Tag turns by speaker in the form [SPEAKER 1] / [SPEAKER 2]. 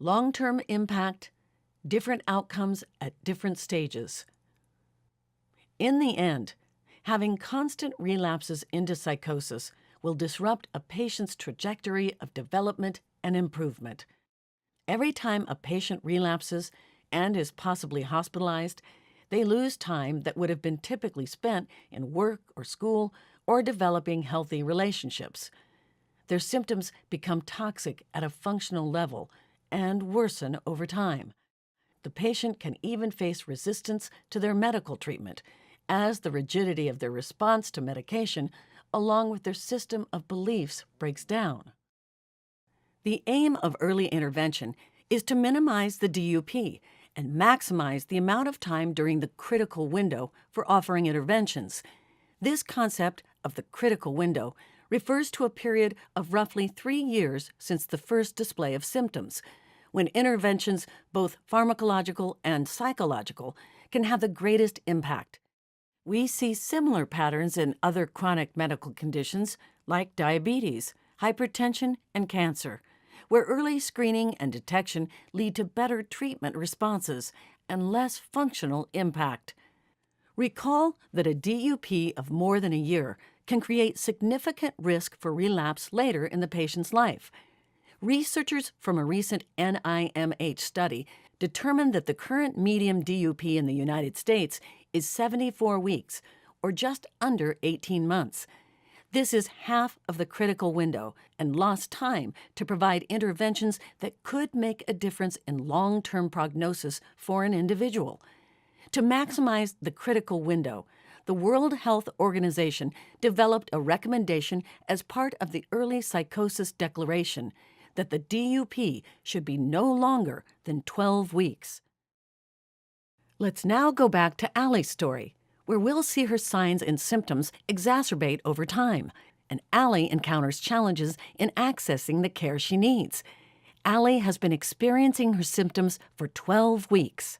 [SPEAKER 1] Long-term impact, different outcomes at different stages. In the end, having constant relapses into psychosis will disrupt a patient's trajectory of development and improvement. Every time a patient relapses and is possibly hospitalized, they lose time that would have been typically spent in work or school or developing healthy relationships. Their symptoms become toxic at a functional level and worsen over time. The patient can even face resistance to their medical treatment, as the rigidity of their response to medication, along with their system of beliefs, breaks down. The aim of early intervention is to minimize the DUP and maximize the amount of time during the critical window for offering interventions. This concept of the critical window refers to a period of roughly 3 years since the first display of symptoms, when interventions, both pharmacological and psychological, can have the greatest impact. We see similar patterns in other chronic medical conditions like diabetes, hypertension, and cancer, where early screening and detection lead to better treatment responses and less functional impact. Recall that a DUP of more than a year can create significant risk for relapse later in the patient's life. Researchers from a recent NIMH study determined that the current median DUP in the United States is 74 weeks, or just under 18 months. This is half of the critical window and lost time to provide interventions that could make a difference in long-term prognosis for an individual. To maximize the critical window, the World Health Organization developed a recommendation as part of the Early Psychosis Declaration that the DUP should be no longer than 12 weeks. Let's now go back to Allie's story, where we'll see her signs and symptoms exacerbate over time, and Allie encounters challenges in accessing the care she needs. Allie has been experiencing her symptoms for 12 weeks.